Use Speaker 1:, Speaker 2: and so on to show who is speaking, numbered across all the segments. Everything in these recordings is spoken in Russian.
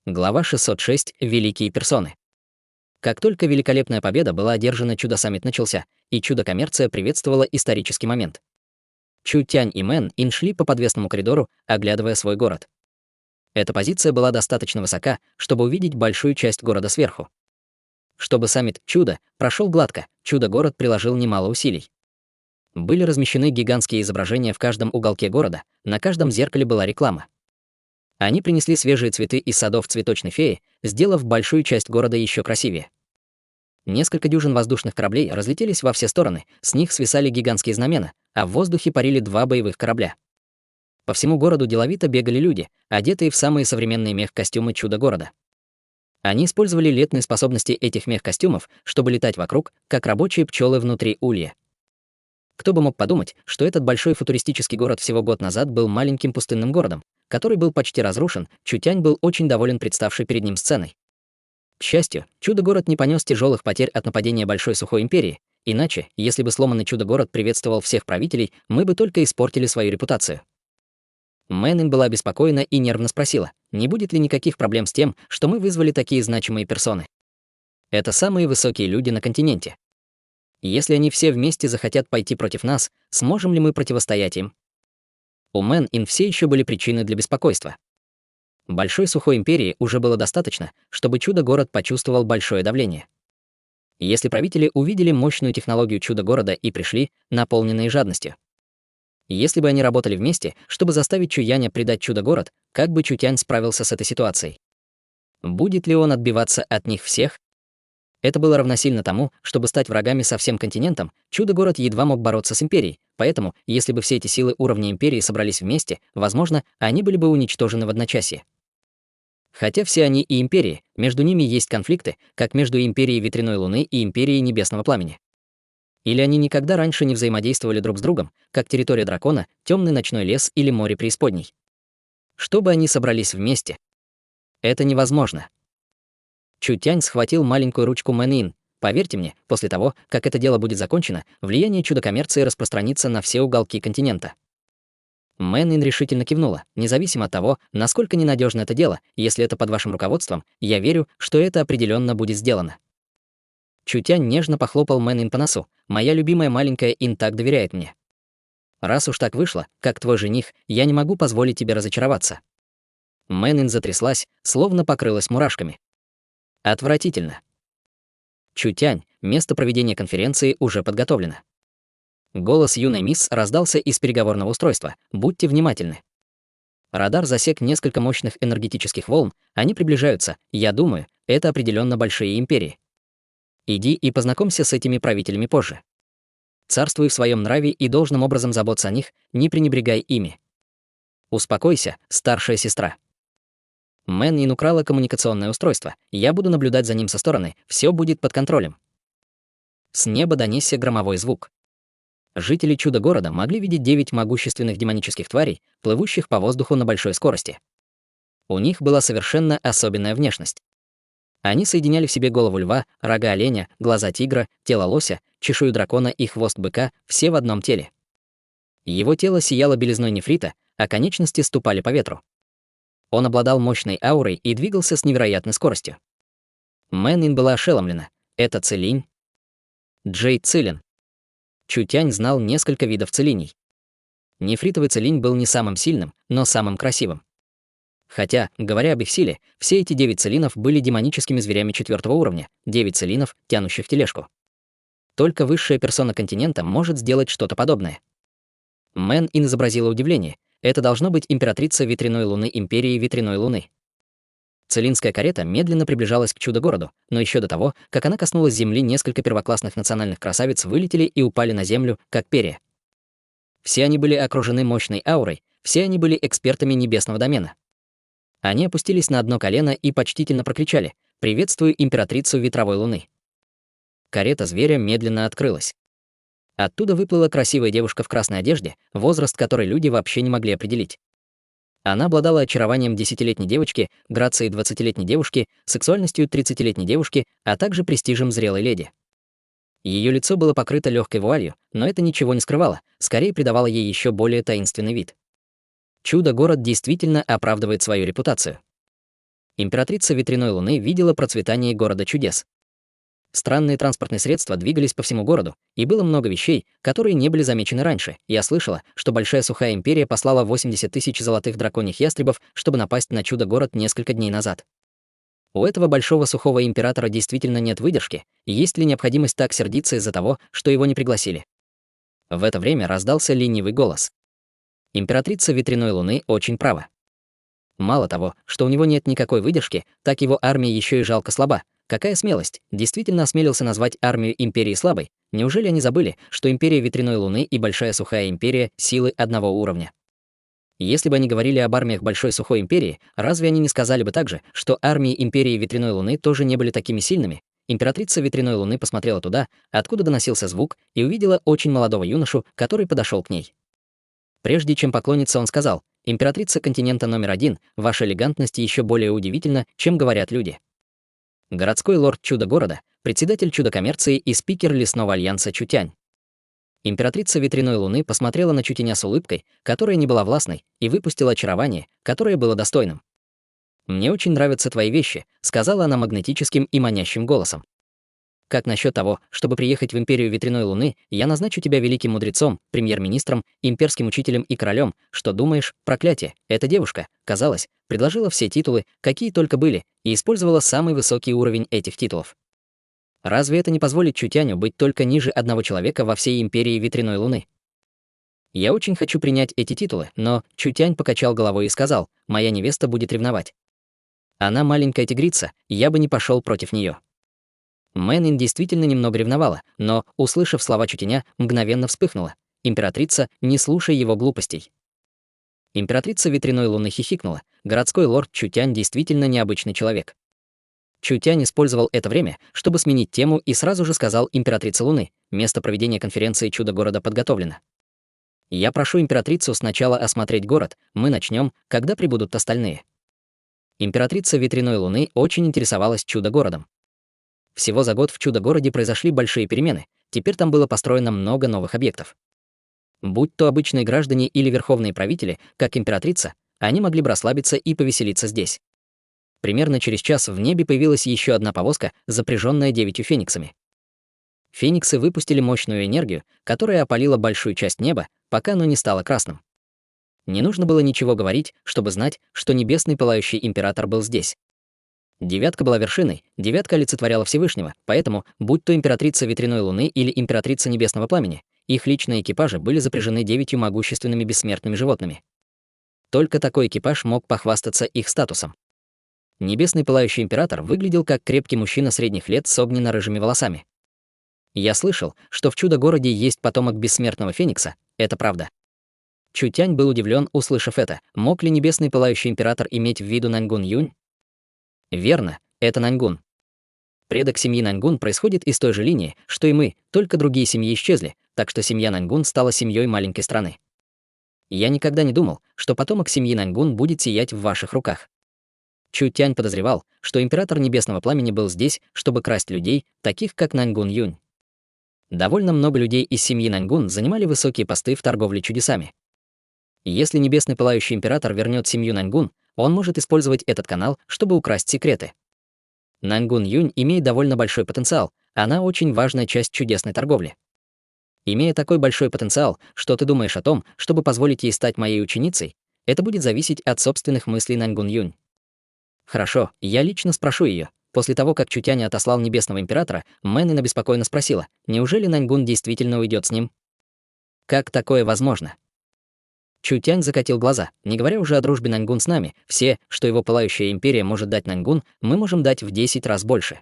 Speaker 1: Глава 606. Великие персоны. Как только великолепная победа была одержана, чудо-саммит начался, и чудо-коммерция приветствовала исторический момент. Чу Тянь и Мэн Ин шли по подвесному коридору, оглядывая свой город. Эта позиция была достаточно высока, чтобы увидеть большую часть города сверху. Чтобы саммит «Чудо» прошел гладко, чудо-город приложил немало усилий. Были размещены гигантские изображения в каждом уголке города, на каждом зеркале была реклама. Они принесли свежие цветы из садов цветочной феи, сделав большую часть города еще красивее. Несколько дюжин воздушных кораблей разлетелись во все стороны, с них свисали гигантские знамена, а в воздухе парили 2 боевых корабля. По всему городу деловито бегали люди, одетые в самые современные мех-костюмы чудо-города. Они использовали летные способности этих мех-костюмов, чтобы летать вокруг, как рабочие пчелы внутри улья. Кто бы мог подумать, что этот большой футуристический город всего год назад был маленьким пустынным городом, который был почти разрушен. Чу Тянь был очень доволен представшей перед ним сценой. К счастью, чудо-город не понес тяжелых потерь от нападения Большой Сухой Империи, иначе, если бы сломанный чудо-город приветствовал всех правителей, мы бы только испортили свою репутацию. Мэн Ин была обеспокоена и нервно спросила, не будет ли никаких проблем с тем, что мы вызвали такие значимые персоны. Это самые высокие люди на континенте. Если они все вместе захотят пойти против нас, сможем ли мы противостоять им? У Мэн Ин все еще были причины для беспокойства. Большой Сухой Империи уже было достаточно, чтобы чудо-город почувствовал большое давление. Если правители увидели мощную технологию чудо-города и пришли, наполненные жадностью. Если бы они работали вместе, чтобы заставить Чу-Яня предать чудо-город, как бы Чу-Тянь справился с этой ситуацией? Будет ли он отбиваться от них всех? Это было равносильно тому, чтобы стать врагами со всем континентом. Чудо-город едва мог бороться с Империей, поэтому, если бы все эти силы уровня Империи собрались вместе, возможно, они были бы уничтожены в одночасье. Хотя все они и Империи, между ними есть конфликты, как между Империей Ветряной Луны и Империей Небесного Пламени. Или они никогда раньше не взаимодействовали друг с другом, как территория дракона, темный ночной лес или море преисподней. Чтобы они собрались вместе. Это невозможно. Чу Тянь схватил маленькую ручку Мэн Ин. Поверьте мне, после того, как это дело будет закончено, влияние чудо-коммерции распространится на все уголки континента. Мэн Ин решительно кивнула. Независимо от того, насколько ненадежно это дело, если это под вашим руководством, я верю, что это определенно будет сделано. Чу Тянь нежно похлопал Мэн Ин по носу. Моя любимая маленькая Ин так доверяет мне. Раз уж так вышло, как твой жених, я не могу позволить тебе разочароваться. Мэн Ин затряслась, словно покрылась мурашками. Отвратительно. Чу Тянь, место проведения конференции уже подготовлено. Голос юной мисс раздался из переговорного устройства. Будьте внимательны. Радар засек несколько мощных энергетических волн, они приближаются. Я думаю, это определенно большие империи. Иди и познакомься с этими правителями позже. Царствуй в своем нраве и должным образом заботься о них, не пренебрегай ими. Успокойся, старшая сестра. Мэн Ин украла коммуникационное устройство. Я буду наблюдать за ним со стороны, все будет под контролем. С неба донесся громовой звук. Жители чудо-города могли видеть 9 могущественных демонических тварей, плывущих по воздуху на большой скорости. У них была совершенно особенная внешность. Они соединяли в себе голову льва, рога оленя, глаза тигра, тело лося, чешую дракона и хвост быка, все в одном теле. Его тело сияло белизной нефрита, а конечности ступали по ветру. Он обладал мощной аурой и двигался с невероятной скоростью. Мэн Ин была ошеломлена. Это целинь? Джейд Цилин. Чу Тянь знал несколько видов целиней. Нефритовый целинь был не самым сильным, но самым красивым. Хотя, говоря об их силе, все эти 9 целинов были демоническими зверями 4-го уровня, 9 целинов, тянущих тележку. Только высшая персона континента может сделать что-то подобное. Мэн Ин изобразила удивление. Это должно быть императрица Ветряной Луны Империи Ветряной Луны. Целинская карета медленно приближалась к чудо-городу, но еще до того, как она коснулась земли, несколько первоклассных национальных красавиц вылетели и упали на землю, как перья. Все они были окружены мощной аурой, все они были экспертами небесного домена. Они опустились на одно колено и почтительно прокричали: «Приветствую императрицу Ветровой Луны». Карета зверя медленно открылась. Оттуда выплыла красивая девушка в красной одежде, возраст которой люди вообще не могли определить. Она обладала очарованием 10-летней девочки, грацией 20-летней девушки, сексуальностью 30-летней девушки, а также престижем зрелой леди. Ее лицо было покрыто легкой вуалью, но это ничего не скрывало, скорее придавало ей еще более таинственный вид. Чудо-город действительно оправдывает свою репутацию. Императрица ветряной луны видела процветание города чудес. Странные транспортные средства двигались по всему городу, и было много вещей, которые не были замечены раньше. Я слышала, что Большая Сухая Империя послала 80 тысяч золотых драконьих ястребов, чтобы напасть на чудо-город несколько дней назад. У этого Большого Сухого Императора действительно нет выдержки, и есть ли необходимость так сердиться из-за того, что его не пригласили? В это время раздался ленивый голос. Императрица ветряной луны очень права. Мало того, что у него нет никакой выдержки, так его армия еще и жалко слаба. Какая смелость! Действительно осмелился назвать армию Империи слабой? Неужели они забыли, что Империя Ветряной Луны и Большая Сухая Империя — силы одного уровня? Если бы они говорили об армиях Большой Сухой Империи, разве они не сказали бы также, что армии Империи Ветряной Луны тоже не были такими сильными? Императрица Ветряной Луны посмотрела туда, откуда доносился звук, и увидела очень молодого юношу, который подошел к ней. Прежде чем поклониться, он сказал: «Императрица континента номер 1, ваша элегантность еще более удивительна, чем говорят люди». Городской лорд Чудо-города, председатель Чудо-коммерции и спикер Лесного альянса Чутянь. Императрица Ветряной Луны посмотрела на Чутяня с улыбкой, которая не была властной, и выпустила очарование, которое было достойным. «Мне очень нравятся твои вещи», — сказала она магнетическим и манящим голосом. «Как насчет того, чтобы приехать в Империю Ветряной Луны, я назначу тебя великим мудрецом, премьер-министром, имперским учителем и королем. Что думаешь? Проклятие! Эта девушка, казалось, предложила все титулы, какие только были, и использовала самый высокий уровень этих титулов. Разве это не позволит Чутяню быть только ниже одного человека во всей Империи Ветряной Луны? Я очень хочу принять эти титулы, но Чутянь покачал головой и сказал: моя невеста будет ревновать. Она маленькая тигрица, я бы не пошел против нее. Мэнин действительно немного ревновала, но, услышав слова Чутяня, мгновенно вспыхнула. Императрица, не слушай его глупостей. Императрица Ветряной Луны хихикнула. Городской лорд Чутянь действительно необычный человек. Чутянь использовал это время, чтобы сменить тему, и сразу же сказал императрице Луны: место проведения конференции Чудо-города подготовлено. Я прошу императрицу сначала осмотреть город, мы начнем, когда прибудут остальные. Императрица Ветряной Луны очень интересовалась Чудо-городом. Всего за год в Чудо-городе произошли большие перемены, теперь там было построено много новых объектов. Будь то обычные граждане или верховные правители, как императрица, они могли бы расслабиться и повеселиться здесь. Примерно через час в небе появилась еще одна повозка, запряженная 9 фениксами. Фениксы выпустили мощную энергию, которая опалила большую часть неба, пока оно не стало красным. Не нужно было ничего говорить, чтобы знать, что небесный пылающий император был здесь. Девятка была вершиной, девятка олицетворяла Всевышнего, поэтому, будь то императрица Ветряной Луны или императрица Небесного Пламени, их личные экипажи были запряжены 9 могущественными бессмертными животными. Только такой экипаж мог похвастаться их статусом. Небесный пылающий император выглядел как крепкий мужчина средних лет с огненно-рыжими волосами. Я слышал, что в Чудо-городе есть потомок бессмертного Феникса, это правда. Чутянь был удивлен, услышав это. Мог ли небесный пылающий император иметь в виду Наньгун Юнь? Верно, это Наньгун. Предок семьи Наньгун происходит из той же линии, что и мы, только другие семьи исчезли, так что семья Наньгун стала семьей маленькой страны. Я никогда не думал, что потомок семьи Наньгун будет сиять в ваших руках. Чутянь подозревал, что император Небесного Пламени был здесь, чтобы красть людей, таких как Наньгун Юнь. Довольно много людей из семьи Наньгун занимали высокие посты в торговле чудесами. Если Небесный Пылающий Император вернет семью Наньгун, он может использовать этот канал, чтобы украсть секреты. Наньгун Юнь имеет довольно большой потенциал, она очень важная часть чудесной торговли. Имея такой большой потенциал, что ты думаешь о том, чтобы позволить ей стать моей ученицей, это будет зависеть от собственных мыслей Наньгун Юнь. Хорошо, я лично спрошу ее. После того, как Чутянь отослал Небесного Императора, Мэнин обеспокоенно спросила: неужели Наньгун действительно уйдет с ним? Как такое возможно? Чутянь закатил глаза. Не говоря уже о дружбе Наньгун с нами, все, что его пылающая империя может дать Наньгун, мы можем дать в 10 раз больше.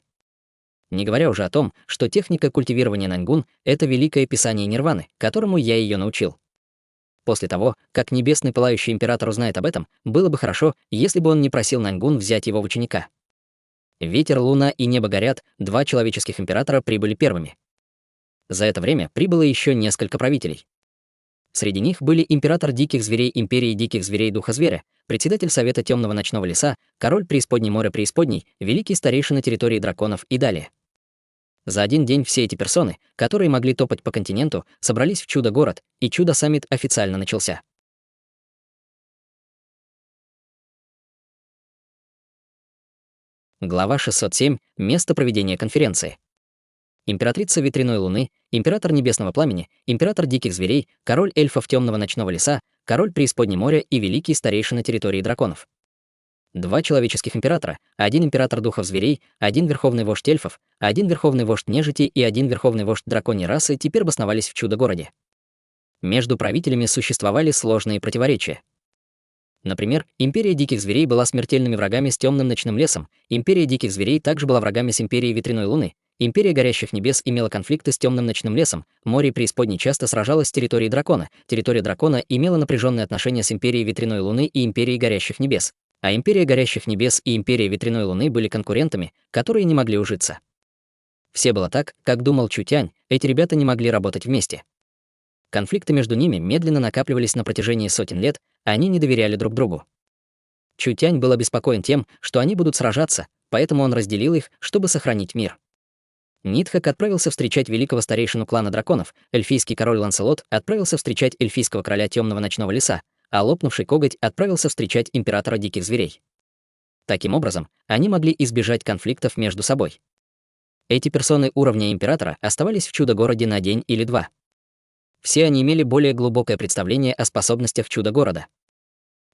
Speaker 1: Не говоря уже о том, что техника культивирования Наньгун — это великое писание Нирваны, которому я ее научил. После того, как Небесный Пылающий Император узнает об этом, было бы хорошо, если бы он не просил Наньгун взять его в ученика. Ветер, луна и небо горят, 2 человеческих императора прибыли первыми. За это время прибыло еще несколько правителей. Среди них были император диких зверей Империи диких зверей Духа Зверя, председатель Совета Темного Ночного Леса, король Преисподней Моря Преисподней, великий старейшина территории драконов и далее. За один день все эти персоны, которые могли топать по континенту, собрались в Чудо-город, и Чудо-саммит официально начался. Глава 607. Место проведения конференции. Императрица ветряной луны, император небесного пламени, император диких зверей, король эльфов темного ночного леса, король преисподней моря и великий старейшина территории драконов. 2 человеческих императора, 1 император духов зверей, 1 верховный вождь эльфов, 1 верховный вождь нежити и 1 верховный вождь драконьей расы теперь обосновались в Чудо-городе. Между правителями существовали сложные противоречия. Например, империя диких зверей была смертельными врагами с темным ночным лесом, империя диких зверей также была врагами с империей ветряной луны, империя горящих небес имела конфликты с темным ночным лесом, море преисподней часто сражалось с территорией дракона, территория дракона имела напряженные отношения с империей ветряной луны и империей горящих небес, а империя горящих небес и империя ветряной луны были конкурентами, которые не могли ужиться. Все было так, как думал Чутянь, эти ребята не могли работать вместе. Конфликты между ними медленно накапливались на протяжении сотен лет, а они не доверяли друг другу. Чутянь был обеспокоен тем, что они будут сражаться, поэтому он разделил их, чтобы сохранить мир. Нитхак отправился встречать великого старейшину клана драконов, эльфийский король Ланселот отправился встречать эльфийского короля темного ночного леса, а лопнувший коготь отправился встречать императора диких зверей. Таким образом, они могли избежать конфликтов между собой. Эти персоны уровня императора оставались в Чудо-городе на день или два. Все они имели более глубокое представление о способностях Чудо-города.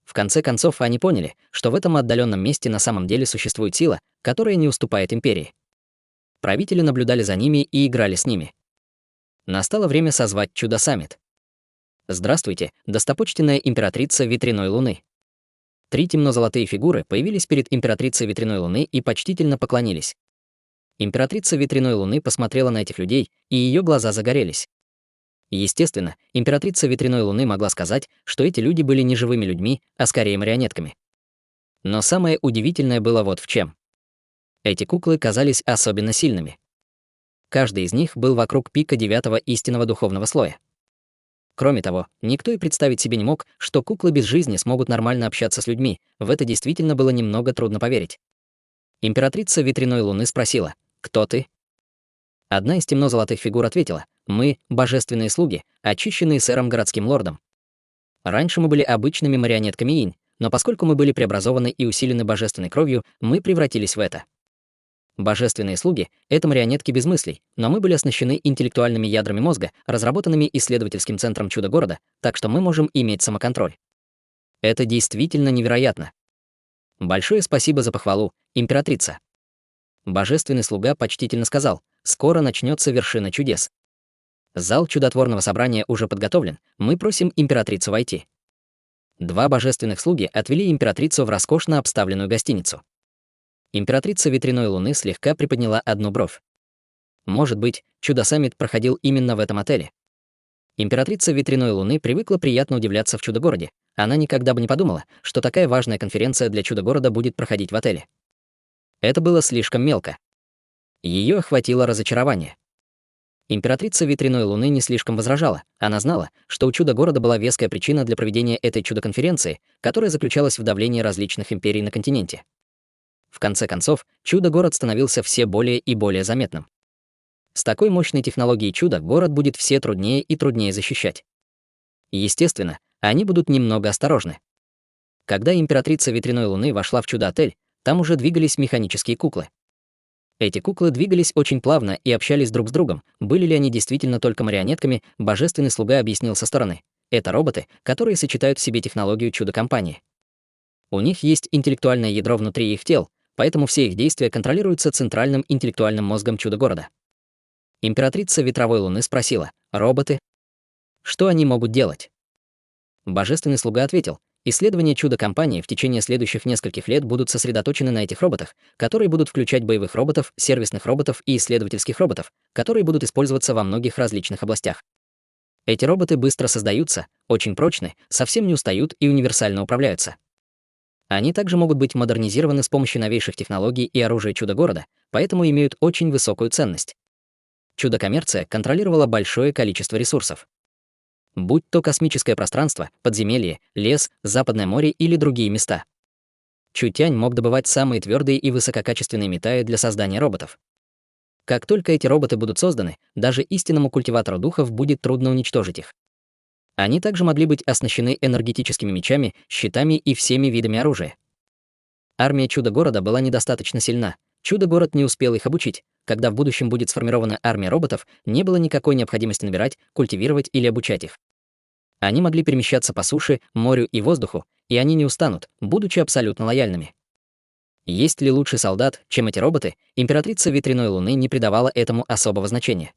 Speaker 1: В конце концов, они поняли, что в этом отдаленном месте на самом деле существует сила, которая не уступает империи. Правители наблюдали за ними и играли с ними. Настало время созвать Чудо-саммит. Здравствуйте, достопочтенная императрица ветряной луны. 3 темно-золотые фигуры появились перед императрицей ветряной луны и почтительно поклонились. Императрица ветряной луны посмотрела на этих людей, и ее глаза загорелись. Естественно, императрица ветряной луны могла сказать, что эти люди были не живыми людьми, а скорее марионетками. Но самое удивительное было вот в чем. Эти куклы казались особенно сильными. Каждый из них был вокруг пика 9-го истинного духовного слоя. Кроме того, никто и представить себе не мог, что куклы без жизни смогут нормально общаться с людьми, в это действительно было немного трудно поверить. Императрица ветряной луны спросила: «Кто ты?» Одна из темно-золотых фигур ответила: «Мы — божественные слуги, очищенные сэром городским лордом. Раньше мы были обычными марионетками инь, но поскольку мы были преобразованы и усилены божественной кровью, мы превратились в это. Божественные слуги — это марионетки без мыслей, но мы были оснащены интеллектуальными ядрами мозга, разработанными исследовательским центром Чудо-города, так что мы можем иметь самоконтроль. Это действительно невероятно. Большое спасибо за похвалу, императрица». Божественный слуга почтительно сказал: «Скоро начнется вершина чудес. Зал чудотворного собрания уже подготовлен, мы просим императрицу войти». 2 божественных слуги отвели императрицу в роскошно обставленную гостиницу. Императрица ветряной луны слегка приподняла одну бровь. Может быть, Чудо-саммит проходил именно в этом отеле. Императрица ветряной луны привыкла приятно удивляться в Чудо-городе. Она никогда бы не подумала, что такая важная конференция для Чудо-города будет проходить в отеле. Это было слишком мелко. Ее охватило разочарование. Императрица ветряной луны не слишком возражала. Она знала, что у Чудо-города была веская причина для проведения этой чудо-конференции, которая заключалась в давлении различных империй на континенте. В конце концов, Чудо-город становился все более и более заметным. С такой мощной технологией чуда город будет все труднее и труднее защищать. Естественно, они будут немного осторожны. Когда императрица ветряной луны вошла в Чудо-отель, там уже двигались механические куклы. Эти куклы двигались очень плавно и общались друг с другом. Были ли они действительно только марионетками, божественный слуга объяснил со стороны. Это роботы, которые сочетают в себе технологию чудо-компании. У них есть интеллектуальное ядро внутри их тел, поэтому все их действия контролируются центральным интеллектуальным мозгом Чудо-города. Императрица ветровой луны спросила: «Роботы? Что они могут делать?» Божественный слуга ответил: «Исследования чудо-компании в течение следующих нескольких лет будут сосредоточены на этих роботах, которые будут включать боевых роботов, сервисных роботов и исследовательских роботов, которые будут использоваться во многих различных областях. Эти роботы быстро создаются, очень прочны, совсем не устают и универсально управляются. Они также могут быть модернизированы с помощью новейших технологий и оружия Чудо-города, поэтому имеют очень высокую ценность. Чудо-коммерция контролировала большое количество ресурсов. Будь то космическое пространство, подземелье, лес, Западное море или другие места. Чутянь мог добывать самые твердые и высококачественные металлы для создания роботов. Как только эти роботы будут созданы, даже истинному культиватору духов будет трудно уничтожить их. Они также могли быть оснащены энергетическими мечами, щитами и всеми видами оружия. Армия Чудо-города была недостаточно сильна. Чудо-город не успел их обучить. Когда в будущем будет сформирована армия роботов, не было никакой необходимости набирать, культивировать или обучать их. Они могли перемещаться по суше, морю и воздуху, и они не устанут, будучи абсолютно лояльными. Есть ли лучший солдат, чем эти роботы, императрица Ветряной Луны не придавала этому особого значения.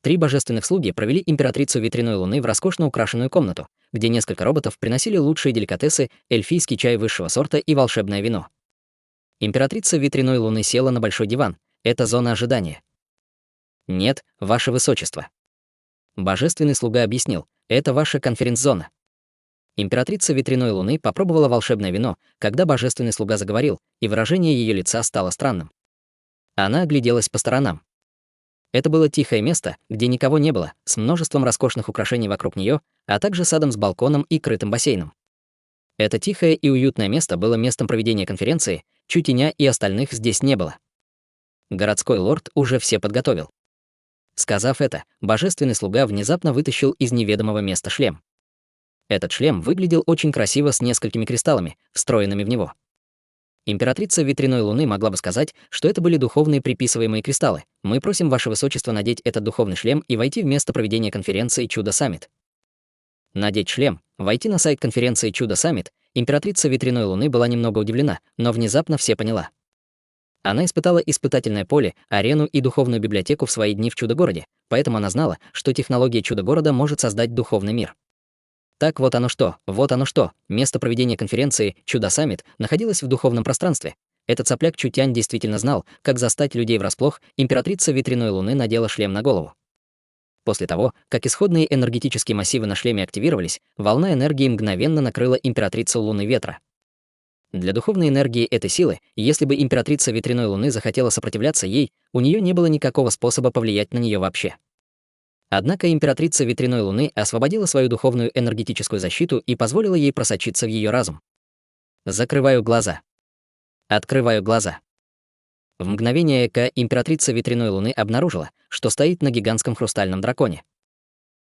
Speaker 1: 3 божественных слуги провели императрицу Ветряной Луны в роскошно украшенную комнату, где несколько роботов приносили лучшие деликатесы, эльфийский чай высшего сорта и волшебное вино. Императрица Ветряной Луны села на большой диван. Это зона ожидания. Нет, ваше высочество. Божественный слуга объяснил, это ваша конференц-зона. Императрица Ветряной Луны попробовала волшебное вино, когда божественный слуга заговорил, и выражение ее лица стало странным. Она огляделась по сторонам. Это было тихое место, где никого не было, с множеством роскошных украшений вокруг нее, а также садом с балконом и крытым бассейном. Это тихое и уютное место было местом проведения конференции, Чутяня и остальных здесь не было. Городской лорд уже все подготовил. Сказав это, божественный слуга внезапно вытащил из неведомого места шлем. Этот шлем выглядел очень красиво с несколькими кристаллами, встроенными в него. Императрица Ветряной Луны могла бы сказать, что это были духовные приписываемые кристаллы. Мы просим Ваше Высочество надеть этот духовный шлем и войти в место проведения конференции Чудо-саммит. Надеть шлем, войти на сайт конференции Чудо-саммит, императрица Ветряной Луны была немного удивлена, но внезапно все поняла. Она испытала испытательное поле, арену и духовную библиотеку в свои дни в Чудо-городе, поэтому она знала, что технология Чудо-города может создать духовный мир. Так вот оно что, место проведения конференции Чудо-саммит находилось в духовном пространстве. Этот сопляк Чутянь действительно знал, как застать людей врасплох. Императрица Ветряной Луны надела шлем на голову. После того, как исходные энергетические массивы на шлеме активировались, волна энергии мгновенно накрыла императрицу Луны Ветра. Для духовной энергии этой силы, если бы императрица Ветряной Луны захотела сопротивляться ей, у нее не было никакого способа повлиять на нее вообще. Однако императрица Ветряной Луны освободила свою духовную энергетическую защиту и позволила ей просочиться в ее разум. Закрываю глаза. Открываю глаза. В мгновение ока императрица Ветряной Луны обнаружила, что стоит на гигантском хрустальном драконе.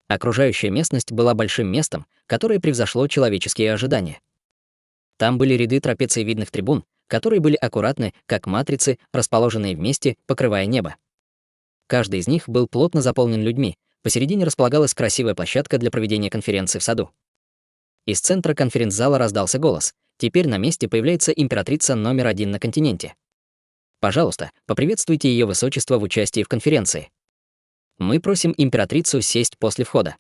Speaker 1: Окружающая местность была большим местом, которое превзошло человеческие ожидания. Там были ряды трапециевидных трибун, которые были аккуратны, как матрицы, расположенные вместе, покрывая небо. Каждый из них был плотно заполнен людьми. Посередине располагалась красивая площадка для проведения конференции в саду. Из центра конференц-зала раздался голос. Теперь на месте появляется императрица номер 1 на континенте. Пожалуйста, поприветствуйте ее высочество в участии в конференции. Мы просим императрицу сесть после входа.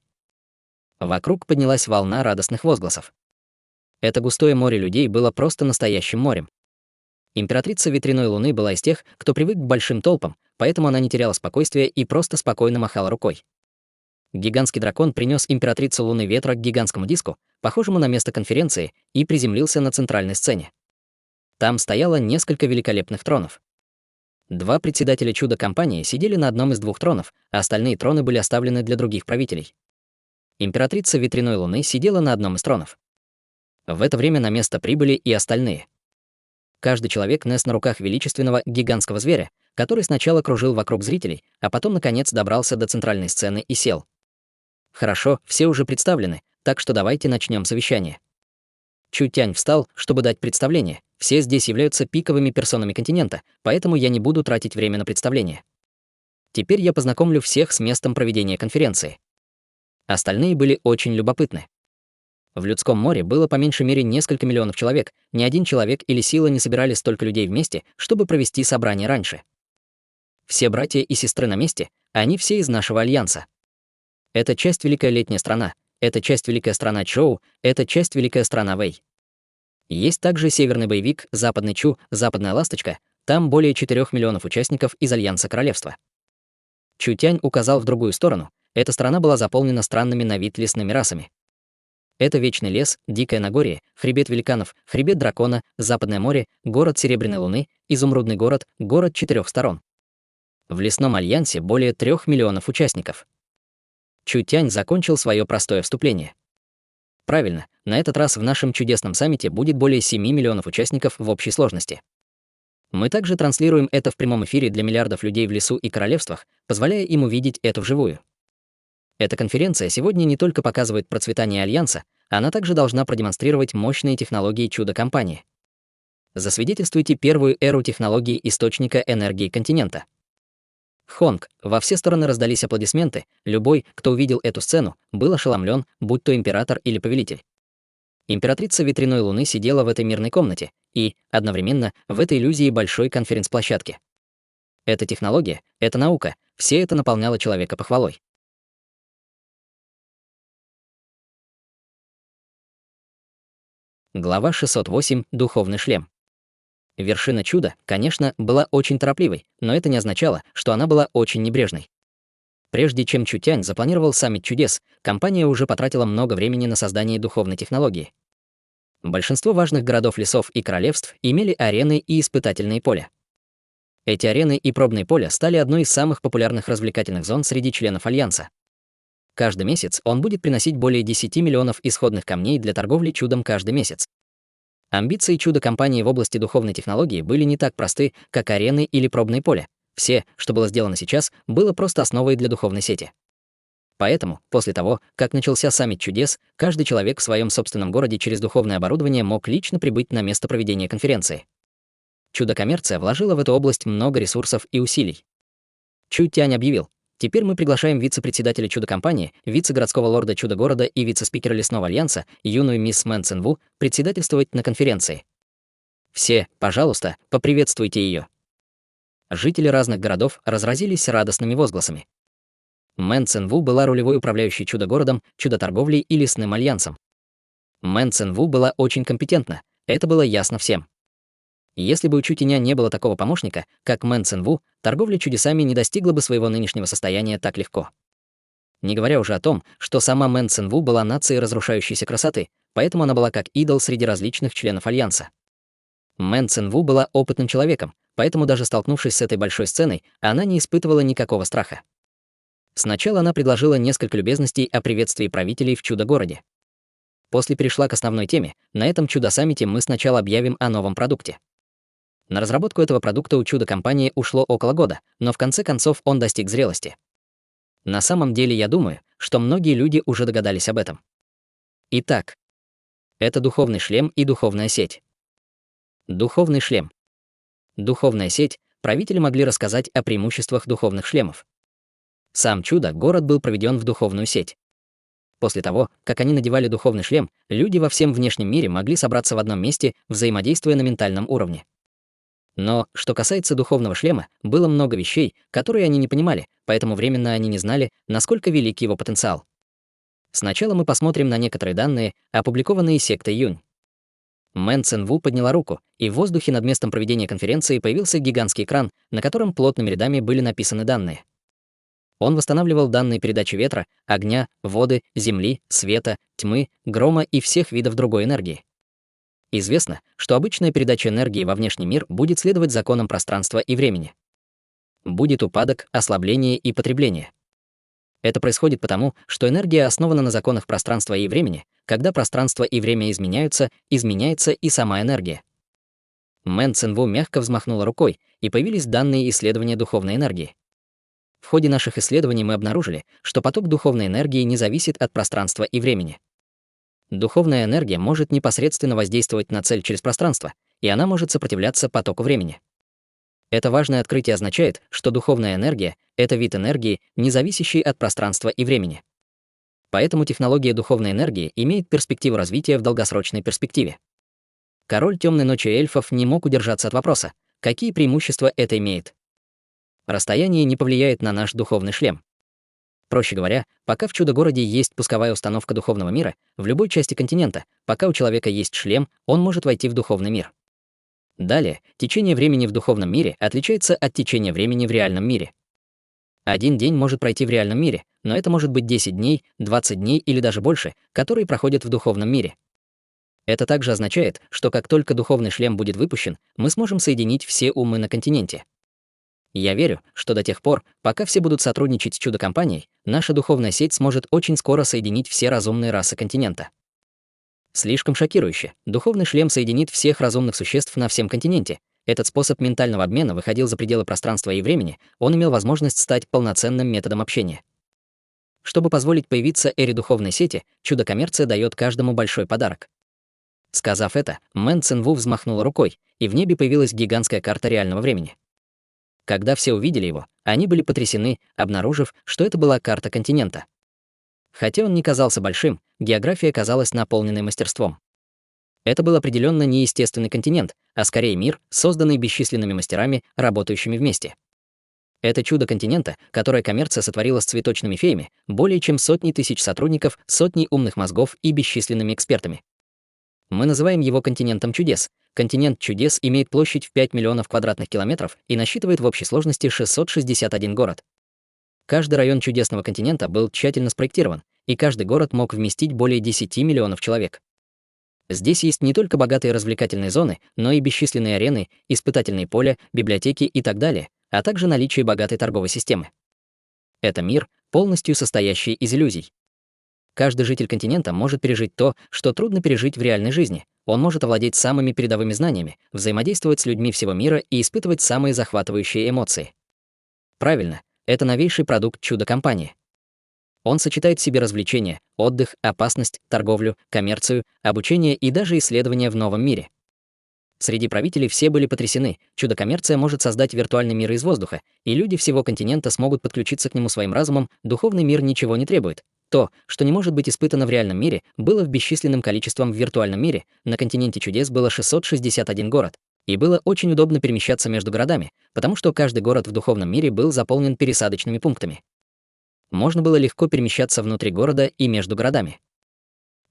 Speaker 1: Вокруг поднялась волна радостных возгласов. Это густое море людей было просто настоящим морем. Императрица Ветряной Луны была из тех, кто привык к большим толпам, поэтому она не теряла спокойствия и просто спокойно махала рукой. Гигантский дракон принес императрицу Луны Ветра к гигантскому диску, похожему на место конференции, и приземлился на центральной сцене. Там стояло несколько великолепных тронов. 2 председателя чудо-компании сидели на одном из 2 тронов, а остальные троны были оставлены для других правителей. Императрица Ветряной Луны сидела на одном из тронов. В это время на место прибыли и остальные. Каждый человек нес на руках величественного гигантского зверя, который сначала кружил вокруг зрителей, а потом, наконец, добрался до центральной сцены и сел. Хорошо, все уже представлены, так что давайте начнем совещание. Чутянь встал, чтобы дать представление. Все здесь являются пиковыми персонами континента, поэтому я не буду тратить время на представление. Теперь я познакомлю всех с местом проведения конференции. Остальные были очень любопытны. В людском море было по меньшей мере несколько миллионов человек, ни один человек или сила не собирали столько людей вместе, чтобы провести собрание раньше. Все братья и сестры на месте, они все из нашего альянса. Это часть Великая Летняя страна, это часть Великая страна Чоу, это часть Великая страна Вэй. Есть также Северный боевик, Западный Чу, Западная Ласточка, там более 4 миллионов участников из Альянса Королевства. Чутянь указал в другую сторону, эта страна была заполнена странными на вид лесными расами. Это Вечный лес, Дикое Нагорье, Хребет великанов, Хребет дракона, Западное море, город Серебряной луны, Изумрудный город, город 4 сторон. В лесном альянсе более 3 миллионов участников. Чутянь закончил свое простое вступление. Правильно, на этот раз в нашем чудесном саммите будет более 7 миллионов участников в общей сложности. Мы также транслируем это в прямом эфире для миллиардов людей в лесу и королевствах, позволяя им увидеть это вживую. Эта конференция сегодня не только показывает процветание Альянса, она также должна продемонстрировать мощные технологии чудо-компании. Засвидетельствуйте первую эру технологии источника энергии континента. Хонг. Во все стороны раздались аплодисменты. Любой, кто увидел эту сцену, был ошеломлен, будь то император или повелитель. Императрица ветряной луны сидела в этой мирной комнате и, одновременно, в этой иллюзии большой конференц-площадки. Это технология, это наука, все это наполняло человека похвалой. Глава 608. Духовный шлем. Вершина чуда, конечно, была очень торопливой, но это не означало, что она была очень небрежной. Прежде чем Чутянь запланировал саммит чудес, компания уже потратила много времени на создание духовной технологии. Большинство важных городов, лесов и королевств имели арены и испытательные поля. Эти арены и пробные поля стали одной из самых популярных развлекательных зон среди членов Альянса. Каждый месяц он будет приносить более 10 миллионов исходных камней для торговли чудом каждый месяц. Амбиции чудо-компании в области духовной технологии были не так просты, как арены или пробные поля. Все, что было сделано сейчас, было просто основой для духовной сети. Поэтому, после того, как начался саммит чудес, каждый человек в своем собственном городе через духовное оборудование мог лично прибыть на место проведения конференции. Чудо-коммерция вложила в эту область много ресурсов и усилий. Чу Тянь объявил: «Теперь мы приглашаем вице-председателя чудо-компании, вице-городского лорда чудо-города и вице-спикера Лесного альянса, юную мисс Мэн Цинву, председательствовать на конференции. Все, пожалуйста, поприветствуйте ее». Жители разных городов разразились радостными возгласами. Мэн Цинву была рулевой управляющей чудо-городом, чудо-торговлей и Лесным альянсом. Мэн Цинву была очень компетентна, это было ясно всем. Если бы у Чутяня не было такого помощника, как Мэн Цинву, торговля чудесами не достигла бы своего нынешнего состояния так легко. Не говоря уже о том, что сама Мэн Цинву была нацией разрушающейся красоты, поэтому она была как идол среди различных членов Альянса. Мэн Цинву была опытным человеком, поэтому даже столкнувшись с этой большой сценой, она не испытывала никакого страха. Сначала она предложила несколько любезностей о приветствии правителей в чудо-городе. После перешла к основной теме: на этом чудо-саммите мы сначала объявим о новом продукте. На разработку этого продукта у чудо-компании ушло около года, но в конце концов он достиг зрелости. На самом деле, я думаю, что многие люди уже догадались об этом. Итак, это духовный шлем и духовная сеть. Духовный шлем. Духовная сеть. Правители могли рассказать о преимуществах духовных шлемов. Сам чудо-город был проведен в духовную сеть. После того, как они надевали духовный шлем, люди во всем внешнем мире могли собраться в одном месте, взаимодействуя на ментальном уровне. Но, что касается духовного шлема, было много вещей, которые они не понимали, поэтому временно они не знали, насколько велик его потенциал. Сначала мы посмотрим на некоторые данные, опубликованные сектой Юнь. Мэн Цинву подняла руку, и в воздухе над местом проведения конференции появился гигантский экран, на котором плотными рядами были написаны данные. Он восстанавливал данные передачи ветра, огня, воды, земли, света, тьмы, грома и всех видов другой энергии. Известно, что обычная передача энергии во внешний мир будет следовать законам пространства и времени. Будет упадок, ослабление и потребление. Это происходит потому, что энергия основана на законах пространства и времени. Когда пространство и время изменяются, изменяется и сама энергия. Мэн Цинву мягко взмахнула рукой, и появились данные исследования духовной энергии. В ходе наших исследований мы обнаружили, что поток духовной энергии не зависит от пространства и времени. Духовная энергия может непосредственно воздействовать на цель через пространство, и она может сопротивляться потоку времени. Это важное открытие означает, что духовная энергия — это вид энергии, не зависящий от пространства и времени. Поэтому технология духовной энергии имеет перспективу развития в долгосрочной перспективе. Король Темной Ночи эльфов не мог удержаться от вопроса: какие преимущества это имеет? Расстояние не повлияет на наш духовный шлем. Проще говоря, пока в чудо-городе есть пусковая установка духовного мира, в любой части континента, пока у человека есть шлем, он может войти в духовный мир. Далее, течение времени в духовном мире отличается от течения времени в реальном мире. Один день может пройти в реальном мире, но это может быть 10 дней, 20 дней или даже больше, которые проходят в духовном мире. Это также означает, что как только духовный шлем будет выпущен, мы сможем соединить все умы на континенте. Я верю, что до тех пор, пока все будут сотрудничать с чудо-компанией, наша духовная сеть сможет очень скоро соединить все разумные расы континента. Слишком шокирующе. Духовный шлем соединит всех разумных существ на всем континенте. Этот способ ментального обмена выходил за пределы пространства и времени, он имел возможность стать полноценным методом общения. Чтобы позволить появиться эре духовной сети, чудо-коммерция дает каждому большой подарок. Сказав это, Мэн Цинву взмахнула рукой, и в небе появилась гигантская карта реального времени. Когда все увидели его, они были потрясены, обнаружив, что это была карта континента. Хотя он не казался большим, география казалась наполненной мастерством. Это был определенно не естественный континент, а скорее мир, созданный бесчисленными мастерами, работающими вместе. Это чудо континента, которое коммерция сотворила с цветочными феями, более чем сотни тысяч сотрудников, сотней умных мозгов и бесчисленными экспертами. Мы называем его континентом чудес. Континент чудес имеет площадь в 5 миллионов квадратных километров и насчитывает в общей сложности 661 город. Каждый район чудесного континента был тщательно спроектирован, и каждый город мог вместить более 10 миллионов человек. Здесь есть не только богатые развлекательные зоны, но и бесчисленные арены, испытательные поля, библиотеки и так далее, а также наличие богатой торговой системы. Это мир, полностью состоящий из иллюзий. Каждый житель континента может пережить то, что трудно пережить в реальной жизни. Он может овладеть самыми передовыми знаниями, взаимодействовать с людьми всего мира и испытывать самые захватывающие эмоции. Правильно, это новейший продукт чудо-компании. Он сочетает в себе развлечения, отдых, опасность, торговлю, коммерцию, обучение и даже исследования в новом мире. Среди правителей все были потрясены. Чудо-коммерция может создать виртуальный мир из воздуха, и люди всего континента смогут подключиться к нему своим разумом, духовный мир ничего не требует. То, что не может быть испытано в реальном мире, было в бесчисленным количеством в виртуальном мире. На континенте чудес было 661 город. И было очень удобно перемещаться между городами, потому что каждый город в духовном мире был заполнен пересадочными пунктами. Можно было легко перемещаться внутри города и между городами.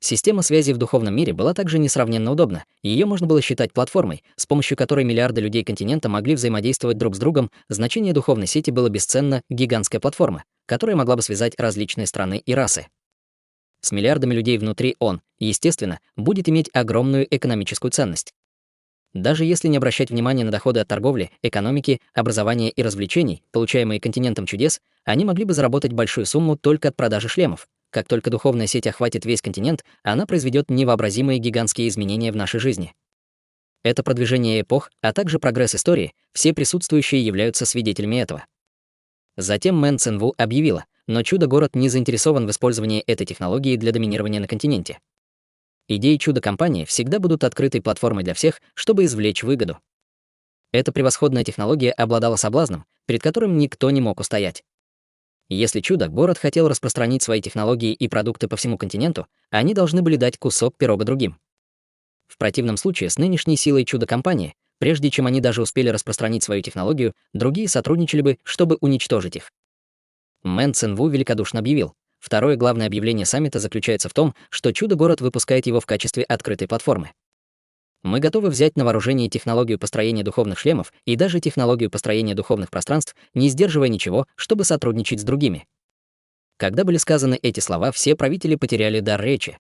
Speaker 1: Система связи в духовном мире была также несравненно удобна, и ее можно было считать платформой, с помощью которой миллиарды людей континента могли взаимодействовать друг с другом. Значение духовной сети было бесценно, гигантская платформа, которая могла бы связать различные страны и расы. С миллиардами людей внутри он, естественно, будет иметь огромную экономическую ценность. Даже если не обращать внимания на доходы от торговли, экономики, образования и развлечений, получаемые континентом чудес, они могли бы заработать большую сумму только от продажи шлемов. Как только духовная сеть охватит весь континент, она произведет невообразимые гигантские изменения в нашей жизни. Это продвижение эпох, а также прогресс истории, все присутствующие являются свидетелями этого. Затем Мэн Цинву объявила, но чудо-город не заинтересован в использовании этой технологии для доминирования на континенте. Идеи чудо-компании всегда будут открытой платформой для всех, чтобы извлечь выгоду. Эта превосходная технология обладала соблазном, перед которым никто не мог устоять. Если чудо-город хотел распространить свои технологии и продукты по всему континенту, они должны были дать кусок пирога другим. В противном случае с нынешней силой чудо-компании, прежде чем они даже успели распространить свою технологию, другие сотрудничали бы, чтобы уничтожить их. Мэн Цинву великодушно объявил: второе главное объявление саммита заключается в том, что чудо-город выпускает его в качестве открытой платформы. Мы готовы взять на вооружение технологию построения духовных шлемов и даже технологию построения духовных пространств, не сдерживая ничего, чтобы сотрудничать с другими. Когда были сказаны эти слова, все правители потеряли дар речи.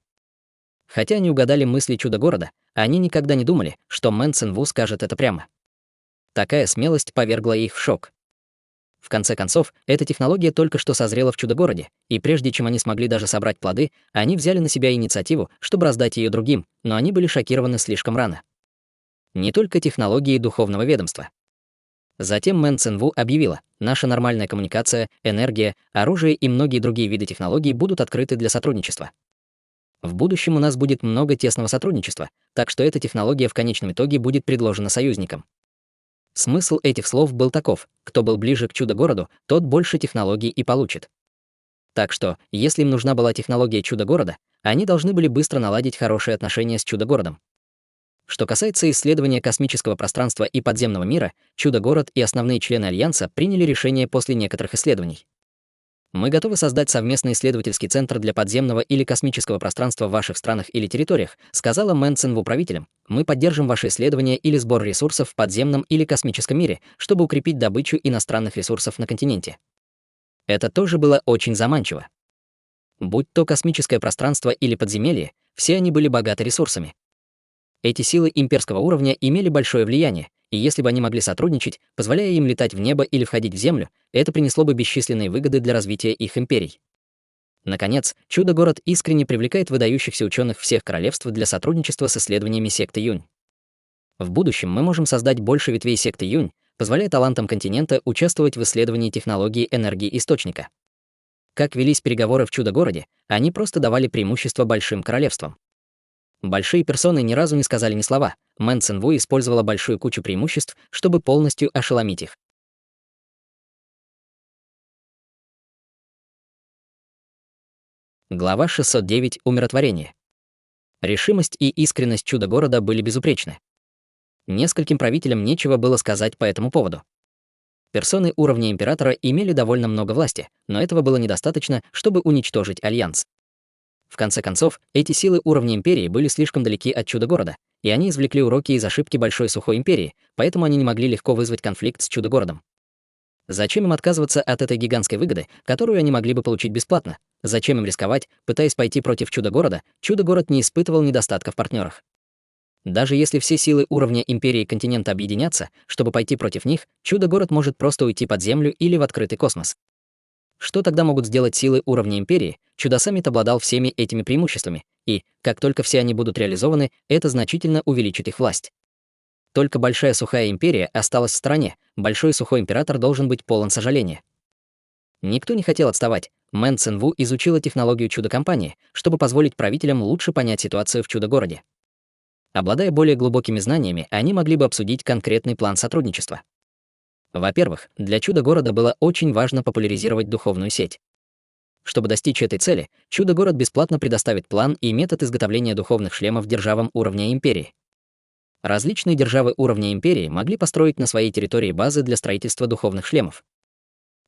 Speaker 1: Хотя они угадали мысли чудо-города, они никогда не думали, что Мэн Цинву скажет это прямо. Такая смелость повергла их в шок. В конце концов, эта технология только что созрела в чудо-городе, и прежде чем они смогли даже собрать плоды, они взяли на себя инициативу, чтобы раздать ее другим, но они были шокированы слишком рано. Не только технологии духовного ведомства. Затем Мэн Цинву объявила: наша нормальная коммуникация, энергия, оружие и многие другие виды технологий будут открыты для сотрудничества. В будущем у нас будет много тесного сотрудничества, так что эта технология в конечном итоге будет предложена союзникам. Смысл этих слов был таков: кто был ближе к чудо-городу, тот больше технологий и получит. Так что, если им нужна была технология чудо-города, они должны были быстро наладить хорошие отношения с чудо-городом. Что касается исследования космического пространства и подземного мира, чудо-город и основные члены Альянса приняли решение после некоторых исследований. Мы готовы создать совместный исследовательский центр для подземного или космического пространства в ваших странах или территориях, сказала Мэн Цинву правителям. Мы поддержим ваши исследования или сбор ресурсов в подземном или космическом мире, чтобы укрепить добычу иностранных ресурсов на континенте. Это тоже было очень заманчиво. Будь то космическое пространство или подземелье, все они были богаты ресурсами. Эти силы имперского уровня имели большое влияние, и если бы они могли сотрудничать, позволяя им летать в небо или входить в землю, это принесло бы бесчисленные выгоды для развития их империй. Наконец, чудо-город искренне привлекает выдающихся ученых всех королевств для сотрудничества с исследованиями секты Юнь. В будущем мы можем создать больше ветвей секты Юнь, позволяя талантам континента участвовать в исследовании технологии энергии источника. Как велись переговоры в чудо-городе, они просто давали преимущество большим королевствам. Большие персоны ни разу не сказали ни слова. Мэн Цинву использовала большую кучу преимуществ, чтобы полностью ошеломить их. Глава 609. Умиротворение. Решимость и искренность чудо-города были безупречны. Нескольким правителям нечего было сказать по этому поводу. Персоны уровня императора имели довольно много власти, но этого было недостаточно, чтобы уничтожить Альянс. В конце концов, эти силы уровня империи были слишком далеки от чудо-города, и они извлекли уроки из ошибки Большой Сухой империи, поэтому они не могли легко вызвать конфликт с чудо-городом. Зачем им отказываться от этой гигантской выгоды, которую они могли бы получить бесплатно? Зачем им рисковать, пытаясь пойти против чудо-города? Чудо-город не испытывал недостатка в партнерах. Даже если все силы уровня империи и континента объединятся, чтобы пойти против них, чудо-город может просто уйти под землю или в открытый космос. Что тогда могут сделать силы уровня империи? Чудо-саммит обладал всеми этими преимуществами, и, как только все они будут реализованы, это значительно увеличит их власть. Только Большая Сухая империя осталась в стороне, Большой Сухой император должен быть полон сожаления. Никто не хотел отставать. Мэн Цинву изучила технологию чудо-компании, чтобы позволить правителям лучше понять ситуацию в чудо-городе. Обладая более глубокими знаниями, они могли бы обсудить конкретный план сотрудничества. Во-первых, для чудо-города было очень важно популяризировать духовную сеть. Чтобы достичь этой цели, чудо-город бесплатно предоставит план и метод изготовления духовных шлемов державам уровня империи. Различные державы уровня империи могли построить на своей территории базы для строительства духовных шлемов.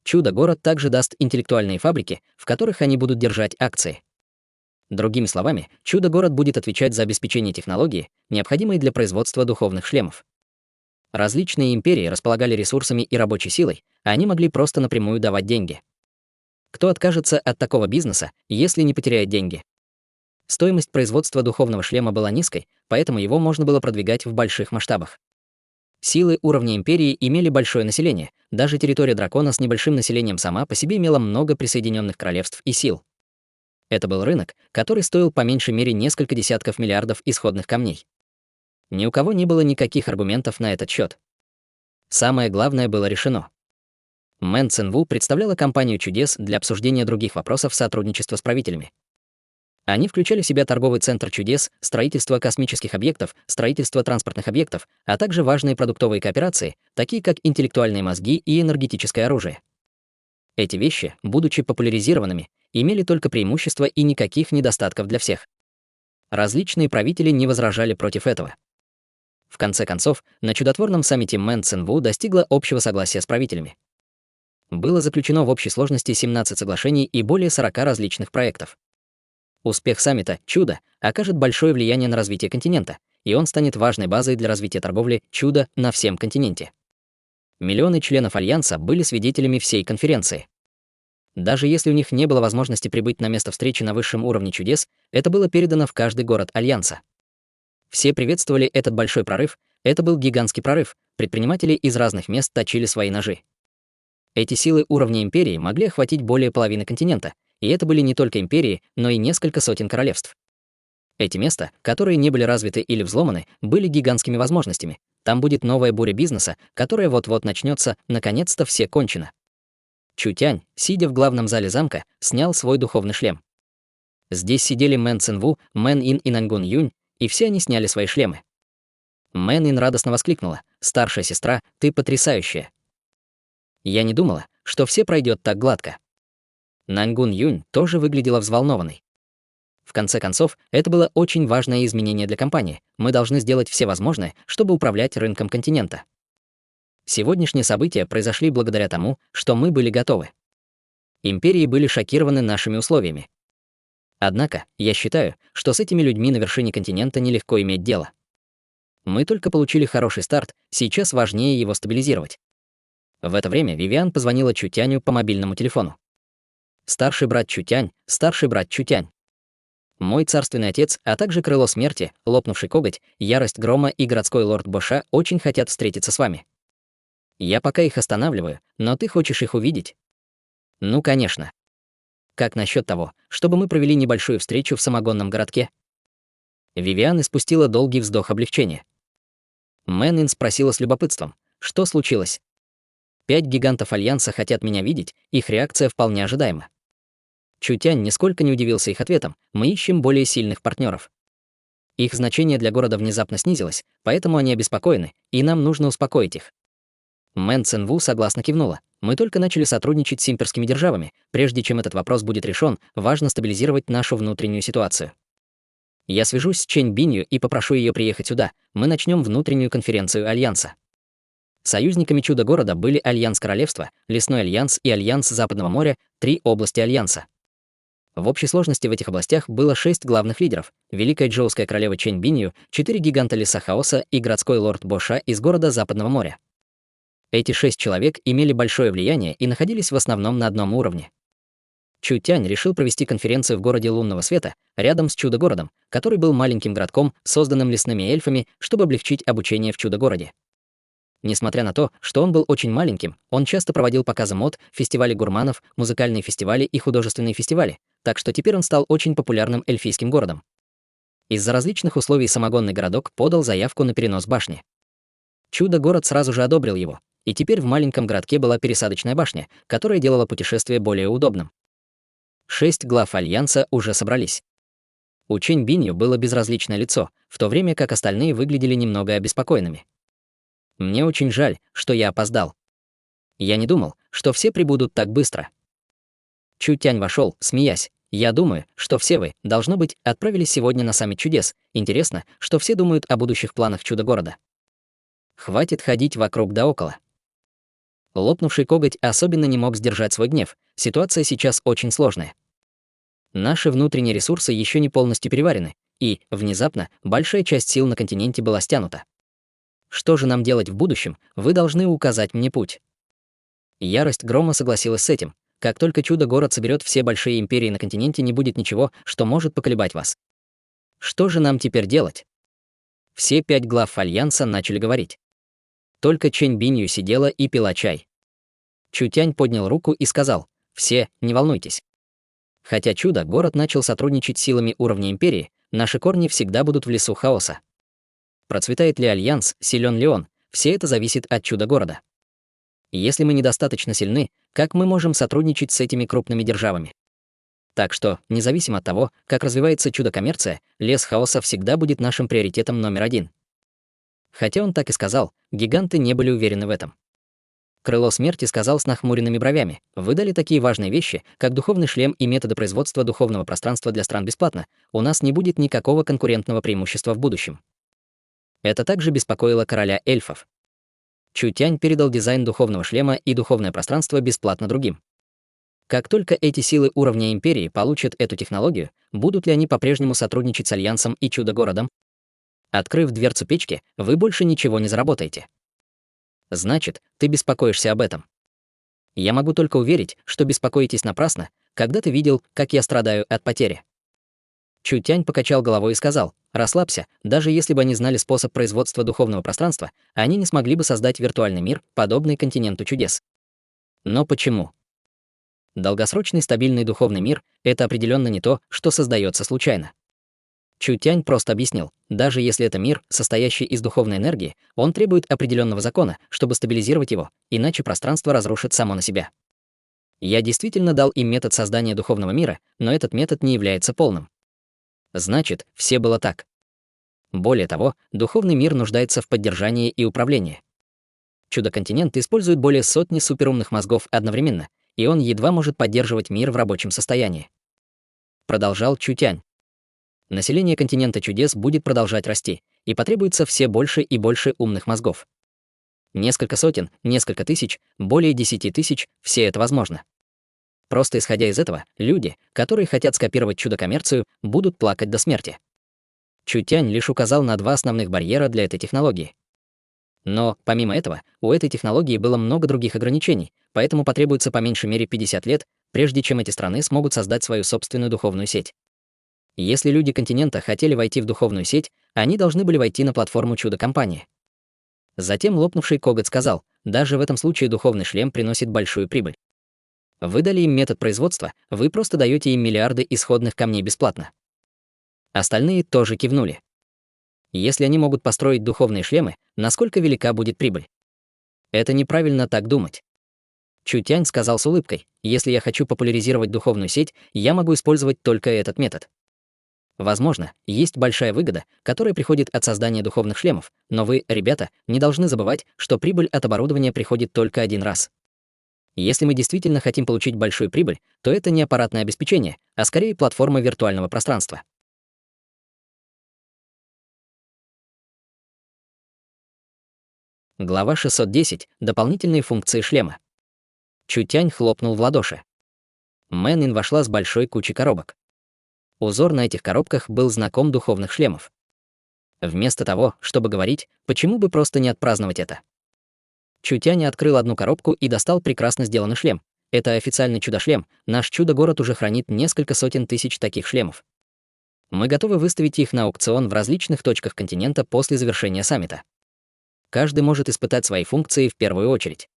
Speaker 1: Чудо-город также даст интеллектуальные фабрики, в которых они будут держать акции. Другими словами, чудо-город будет отвечать за обеспечение технологии, необходимой для производства духовных шлемов. Различные империи располагали ресурсами и рабочей силой, а они могли просто напрямую давать деньги. Кто откажется от такого бизнеса, если не потеряет деньги? Стоимость производства духовного шлема была низкой, поэтому его можно было продвигать в больших масштабах. Силы уровня империи имели большое население, даже территория дракона с небольшим населением сама по себе имела много присоединенных королевств и сил. Это был рынок, который стоил по меньшей мере несколько десятков миллиардов исходных камней. Ни у кого не было никаких аргументов на этот счет. Самое главное было решено. Мэн Цинву представляла компанию чудес для обсуждения других вопросов сотрудничества с правителями. Они включали в себя торговый центр чудес, строительство космических объектов, строительство транспортных объектов, а также важные продуктовые кооперации, такие как интеллектуальные мозги и энергетическое оружие. Эти вещи, будучи популяризированными, имели только преимущества и никаких недостатков для всех. Различные правители не возражали против этого. В конце концов, на чудотворном саммите Мэн Цинву достигла общего согласия с правителями. Было заключено в общей сложности 17 соглашений и более 40 различных проектов. Успех саммита «Чудо» окажет большое влияние на развитие континента, и он станет важной базой для развития торговли «Чудо» на всем континенте. Миллионы членов Альянса были свидетелями всей конференции. Даже если у них не было возможности прибыть на место встречи на высшем уровне чудес, это было передано в каждый город Альянса. Все приветствовали этот большой прорыв, это был гигантский прорыв, предприниматели из разных мест точили свои ножи. Эти силы уровня империи могли охватить более половины континента, и это были не только империи, но и несколько сотен королевств. Эти места, которые не были развиты или взломаны, были гигантскими возможностями. Там будет новая буря бизнеса, которая вот-вот начнется, наконец-то все кончено. Чутянь, сидя в главном зале замка, снял свой духовный шлем. Здесь сидели Мэн Цинву, Мэн Ин и Нангун Юнь, и все они сняли свои шлемы. Мэн Ин радостно воскликнула: «Старшая сестра, ты потрясающая!» Я не думала, что все пройдет так гладко. Нангун Юнь тоже выглядела взволнованной. В конце концов, это было очень важное изменение для компании. Мы должны сделать все возможное, чтобы управлять рынком континента. Сегодняшние события произошли благодаря тому, что мы были готовы. Империи были шокированы нашими условиями. Однако, я считаю, что с этими людьми на вершине континента нелегко иметь дело. Мы только получили хороший старт, сейчас важнее его стабилизировать. В это время Вивиан позвонила Чутяню по мобильному телефону. «Старший брат Чутянь, старший брат Чутянь. Мой царственный отец, а также крыло смерти, лопнувший коготь, ярость грома и городской лорд Боша очень хотят встретиться с вами. Я пока их останавливаю, но ты хочешь их увидеть?» «Ну, конечно. Как насчет того, чтобы мы провели небольшую встречу в самогонном городке?» Вивиан испустила долгий вздох облегчения. Мэн спросила с любопытством: «Что случилось?» 5 гигантов Альянса хотят меня видеть, их реакция вполне ожидаема. Чутянь нисколько не удивился их ответом: «Мы ищем более сильных партнеров». Их значение для города внезапно снизилось, поэтому они обеспокоены, и нам нужно успокоить их. Мэн Цинву согласно кивнула. Мы только начали сотрудничать с имперскими державами. Прежде чем этот вопрос будет решен, важно стабилизировать нашу внутреннюю ситуацию. Я свяжусь с Чэнь Бинью и попрошу ее приехать сюда. Мы начнем внутреннюю конференцию Альянса. Союзниками Чудо-города были Альянс Королевства, Лесной Альянс и Альянс Западного моря, 3 области Альянса. В общей сложности в этих областях было 6 главных лидеров: Великая Джоуская королева Чэнь Бинью, 4 гиганта Леса Хаоса и городской лорд Боша из города Западного моря. Эти 6 человек имели большое влияние и находились в основном на одном уровне. Чу Тянь решил провести конференцию в городе Лунного Света, рядом с Чудо-городом, который был маленьким городком, созданным лесными эльфами, чтобы облегчить обучение в Чудо-городе. Несмотря на то, что он был очень маленьким, он часто проводил показы мод, фестивали гурманов, музыкальные фестивали и художественные фестивали, так что теперь он стал очень популярным эльфийским городом. Из-за различных условий самогонный городок подал заявку на перенос башни. Чудо-город сразу же одобрил его, и теперь в маленьком городке была пересадочная башня, которая делала путешествие более удобным. 6 глав Альянса уже собрались. У Чэнь Бинью было безразличное лицо, в то время как остальные выглядели немного обеспокоенными. Мне очень жаль, что я опоздал. Я не думал, что все прибудут так быстро. Чу Тянь вошел, смеясь. Я думаю, что все вы, должно быть, отправились сегодня на саммит чудес. Интересно, что все думают о будущих планах Чудо-города. Хватит ходить вокруг да около. Лопнувший коготь особенно не мог сдержать свой гнев. Ситуация сейчас очень сложная. Наши внутренние ресурсы еще не полностью переварены, и, внезапно, большая часть сил на континенте была стянута. Что же нам делать в будущем, вы должны указать мне путь. Ярость Грома согласилась с этим. Как только Чудо-город соберет все большие империи на континенте, не будет ничего, что может поколебать вас. Что же нам теперь делать? Все 5 глав Альянса начали говорить. Только Чэнь Бинью сидела и пила чай. Чу Тянь поднял руку и сказал: «Все, не волнуйтесь. Хотя Чудо-город начал сотрудничать с силами уровня империи, наши корни всегда будут в лесу хаоса. Процветает ли Альянс, силен ли он, все это зависит от Чудо-города. Если мы недостаточно сильны, как мы можем сотрудничать с этими крупными державами? Так что, независимо от того, как развивается чудо-коммерция, лес хаоса всегда будет нашим приоритетом номер 1. Хотя он так и сказал, гиганты не были уверены в этом. Крыло смерти сказал с нахмуренными бровями: «Вы дали такие важные вещи, как духовный шлем и методы производства духовного пространства для стран бесплатно. У нас не будет никакого конкурентного преимущества в будущем». Это также беспокоило короля эльфов. Чу Тянь передал дизайн духовного шлема и духовное пространство бесплатно другим. Как только эти силы уровня империи получат эту технологию, будут ли они по-прежнему сотрудничать с Альянсом и Чудо-городом? Открыв дверцу печки, вы больше ничего не заработаете. Значит, ты беспокоишься об этом. Я могу только уверить, что беспокоитесь напрасно, когда ты видел, как я страдаю от потери. Чу Тянь покачал головой и сказал: «Расслабься, даже если бы они знали способ производства духовного пространства, они не смогли бы создать виртуальный мир, подобный континенту чудес». Но почему? Долгосрочный стабильный духовный мир — это определенно не то, что создается случайно. Чу Тянь просто объяснил: даже если это мир, состоящий из духовной энергии, он требует определенного закона, чтобы стабилизировать его, иначе пространство разрушит само на себя. Я действительно дал им метод создания духовного мира, но этот метод не является полным. Значит, все было так. Более того, духовный мир нуждается в поддержании и управлении. Чудо-континент использует более сотни суперумных мозгов одновременно, и он едва может поддерживать мир в рабочем состоянии. Продолжал Чу Тянь. Население континента чудес будет продолжать расти, и потребуется все больше и больше умных мозгов. Несколько сотен, несколько тысяч, более 10 тысяч — все это возможно. Просто исходя из этого, люди, которые хотят скопировать чудо-коммерцию, будут плакать до смерти. Чу Тянь лишь указал на 2 основных барьера для этой технологии. Но, помимо этого, у этой технологии было много других ограничений, поэтому потребуется по меньшей мере 50 лет, прежде чем эти страны смогут создать свою собственную духовную сеть. Если люди континента хотели войти в духовную сеть, они должны были войти на платформу чудо-компании. Затем лопнувший коготь сказал: даже в этом случае духовный шлем приносит большую прибыль. Вы дали им метод производства, вы просто даете им миллиарды исходных камней бесплатно. Остальные тоже кивнули. Если они могут построить духовные шлемы, насколько велика будет прибыль? Это неправильно так думать. Чу Тянь сказал с улыбкой: если я хочу популяризировать духовную сеть, я могу использовать только этот метод. Возможно, есть большая выгода, которая приходит от создания духовных шлемов, но вы, ребята, не должны забывать, что прибыль от оборудования приходит только один раз. Если мы действительно хотим получить большую прибыль, то это не аппаратное обеспечение, а скорее платформа виртуального пространства. Глава 610. Дополнительные функции шлема. Чутянь хлопнул в ладоши. Мэнин вошла с большой кучей коробок. Узор на этих коробках был знаком духовных шлемов. Вместо того, чтобы говорить, почему бы просто не отпраздновать это? Чутянь открыл одну коробку и достал прекрасно сделанный шлем. Это официальный чудо-шлем, наш чудо-город уже хранит несколько сотен тысяч таких шлемов. Мы готовы выставить их на аукцион в различных точках континента после завершения саммита. Каждый может испытать свои функции в первую очередь.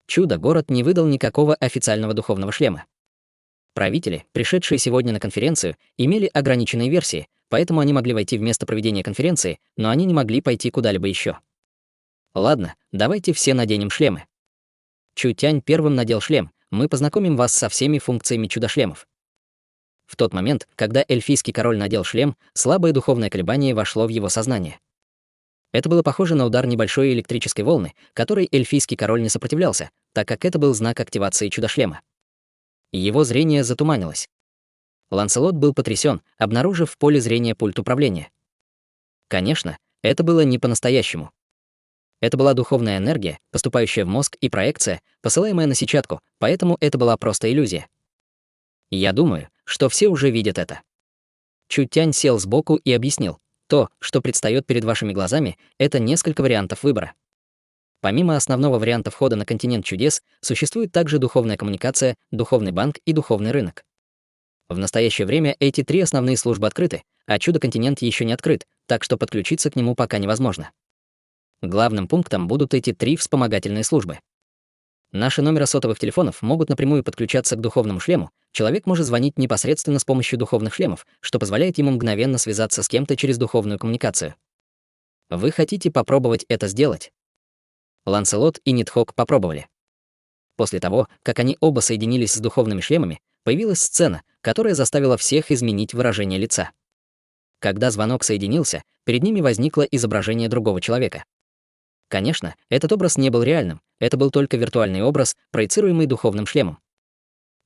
Speaker 1: Чудо-город не выдал никакого официального духовного шлема. Правители, пришедшие сегодня на конференцию, имели ограниченные версии, поэтому они могли войти в место проведения конференции, но они не могли пойти куда-либо еще. Ладно, давайте все наденем шлемы. Чутянь первым надел шлем, мы познакомим вас со всеми функциями чудо-шлемов. В тот момент, когда эльфийский король надел шлем, слабое духовное колебание вошло в его сознание. Это было похоже на удар небольшой электрической волны, которой эльфийский король не сопротивлялся, так как это был знак активации чудо-шлема. Его зрение затуманилось. Ланселот был потрясен, обнаружив в поле зрения пульт управления. Конечно, это было не по-настоящему. Это была духовная энергия, поступающая в мозг, и проекция, посылаемая на сетчатку, поэтому это была просто иллюзия. Я думаю, что все уже видят это. Чутянь сел сбоку и объяснил. То, что предстает перед вашими глазами, это несколько вариантов выбора. Помимо основного варианта входа на континент чудес, существует также духовная коммуникация, духовный банк и духовный рынок. В настоящее время эти три основные службы открыты, а чудо-континент еще не открыт, так что подключиться к нему пока невозможно. Главным пунктом будут эти три вспомогательные службы. Наши номера сотовых телефонов могут напрямую подключаться к духовному шлему, человек может звонить непосредственно с помощью духовных шлемов, что позволяет ему мгновенно связаться с кем-то через духовную коммуникацию. Вы хотите попробовать это сделать? Ланселот и Нитхок попробовали. После того, как они оба соединились с духовными шлемами, появилась сцена, которая заставила всех изменить выражение лица. Когда звонок соединился, перед ними возникло изображение другого человека. Конечно, этот образ не был реальным, это был только виртуальный образ, проецируемый духовным шлемом.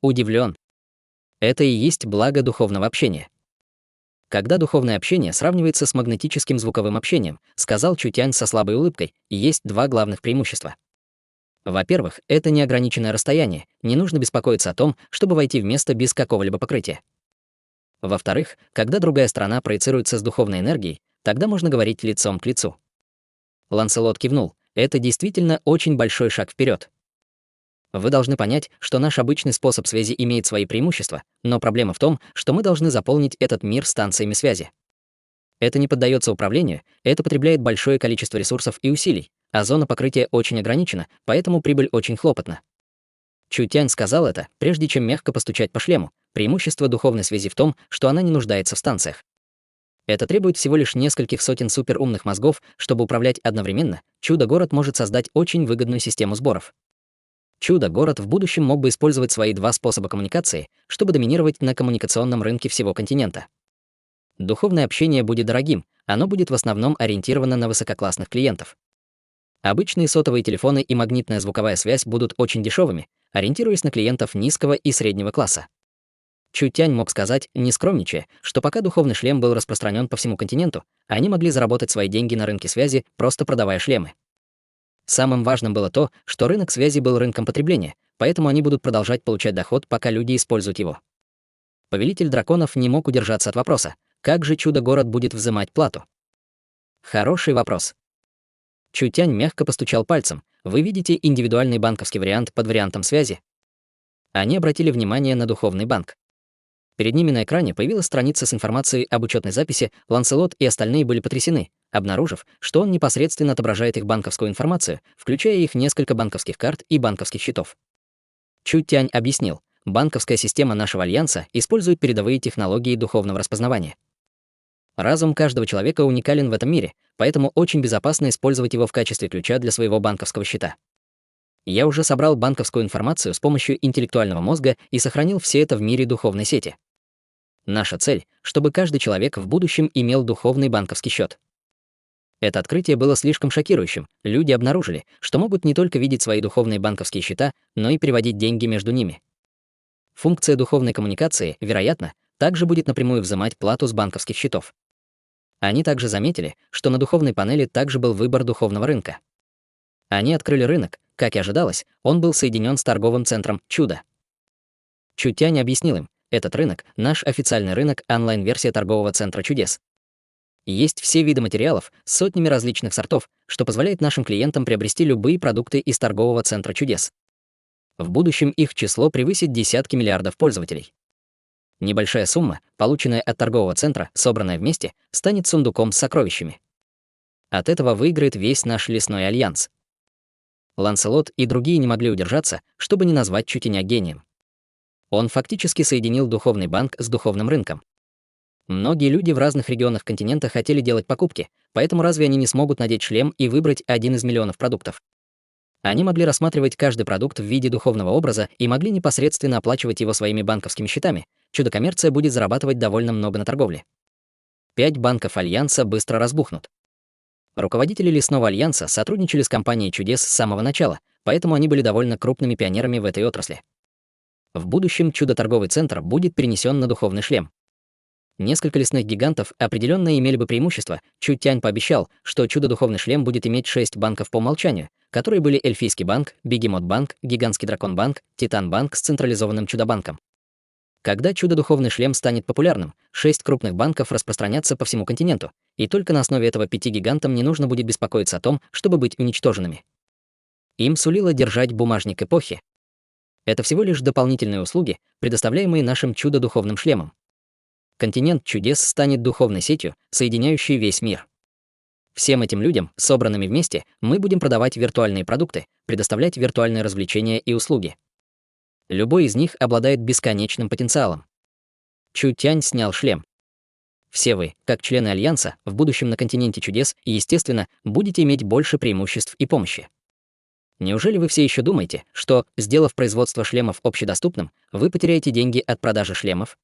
Speaker 1: Удивлен. Это и есть благо духовного общения. Когда духовное общение сравнивается с магнетическим звуковым общением, сказал Чутянь со слабой улыбкой, есть два главных преимущества. Во-первых, это неограниченное расстояние, не нужно беспокоиться о том, чтобы войти в место без какого-либо покрытия. Во-вторых, когда другая сторона проецируется с духовной энергией, тогда можно говорить лицом к лицу. Ланселот кивнул. Это действительно очень большой шаг вперед. Вы должны понять, что наш обычный способ связи имеет свои преимущества, но проблема в том, что мы должны заполнить этот мир станциями связи. Это не поддается управлению, это потребляет большое количество ресурсов и усилий, а зона покрытия очень ограничена, поэтому прибыль очень хлопотна. Чутянь сказал это, прежде чем мягко постучать по шлему. Преимущество духовной связи в том, что она не нуждается в станциях. Это требует всего лишь нескольких сотен суперумных мозгов, чтобы управлять одновременно. Чудо-город может создать очень выгодную систему сборов. Чудо-город в будущем мог бы использовать свои два способа коммуникации, чтобы доминировать на коммуникационном рынке всего континента. Духовное общение будет дорогим, оно будет в основном ориентировано на высококлассных клиентов. Обычные сотовые телефоны и магнитная звуковая связь будут очень дешевыми, ориентируясь на клиентов низкого и среднего класса. Чутянь мог сказать, не скромничая, что пока духовный шлем был распространен по всему континенту, они могли заработать свои деньги на рынке связи, просто продавая шлемы. Самым важным было то, что рынок связи был рынком потребления, поэтому они будут продолжать получать доход, пока люди используют его. Повелитель драконов не мог удержаться от вопроса, как же чудо-город будет взимать плату? Хороший вопрос. Чутянь мягко постучал пальцем. Вы видите индивидуальный банковский вариант под вариантом связи? Они обратили внимание на духовный банк. Перед ними на экране появилась страница с информацией об учетной записи, Ланселот и остальные были потрясены, обнаружив, что он непосредственно отображает их банковскую информацию, включая их несколько банковских карт и банковских счетов. Чутянь объяснил, банковская система нашего альянса использует передовые технологии духовного распознавания. Разум каждого человека уникален в этом мире, поэтому очень безопасно использовать его в качестве ключа для своего банковского счета. Я уже собрал банковскую информацию с помощью интеллектуального мозга и сохранил все это в мире духовной сети. Наша цель, чтобы каждый человек в будущем имел духовный банковский счет. Это открытие было слишком шокирующим. Люди обнаружили, что могут не только видеть свои духовные банковские счета, но и переводить деньги между ними. Функция духовной коммуникации, вероятно, также будет напрямую взимать плату с банковских счетов. Они также заметили, что на духовной панели также был выбор духовного рынка. Они открыли рынок, как и ожидалось, он был соединен с торговым центром «Чудо». Чутянь объяснил им, этот рынок — наш официальный рынок, онлайн-версия торгового центра чудес. Есть все виды материалов с сотнями различных сортов, что позволяет нашим клиентам приобрести любые продукты из торгового центра чудес. В будущем их число превысит десятки миллиардов пользователей. Небольшая сумма, полученная от торгового центра, собранная вместе, станет сундуком с сокровищами. От этого выиграет весь наш лесной альянс. Ланселот и другие не могли удержаться, чтобы не назвать Чутяня гением. Он фактически соединил духовный банк с духовным рынком. Многие люди в разных регионах континента хотели делать покупки, поэтому разве они не смогут надеть шлем и выбрать один из миллионов продуктов? Они могли рассматривать каждый продукт в виде духовного образа и могли непосредственно оплачивать его своими банковскими счетами. Чудо-коммерция будет зарабатывать довольно много на торговле. 5 банков Альянса быстро разбухнут. Руководители Лесного Альянса сотрудничали с компанией чудес с самого начала, поэтому они были довольно крупными пионерами в этой отрасли. В будущем чудо-торговый центр будет перенесен на духовный шлем. Несколько лесных гигантов определенно имели бы преимущество. Чутянь пообещал, что чудо-духовный шлем будет иметь 6 банков по умолчанию, которые были Эльфийский банк, Бегемот-банк, Гигантский дракон-банк, Титан-банк с централизованным чудо-банком. Когда чудо-духовный шлем станет популярным, 6 крупных банков распространятся по всему континенту, и только на основе этого 5 гигантам не нужно будет беспокоиться о том, чтобы быть уничтоженными. Им сулило держать бумажник эпохи. Это всего лишь дополнительные услуги, предоставляемые нашим чудо-духовным шлемом. Континент чудес станет духовной сетью, соединяющей весь мир. Всем этим людям, собранными вместе, мы будем продавать виртуальные продукты, предоставлять виртуальные развлечения и услуги. Любой из них обладает бесконечным потенциалом. Чутянь снял шлем. Все вы, как члены Альянса, в будущем на континенте чудес, естественно, будете иметь больше преимуществ и помощи. Неужели вы все еще думаете, что, сделав производство шлемов общедоступным, вы потеряете деньги от продажи шлемов?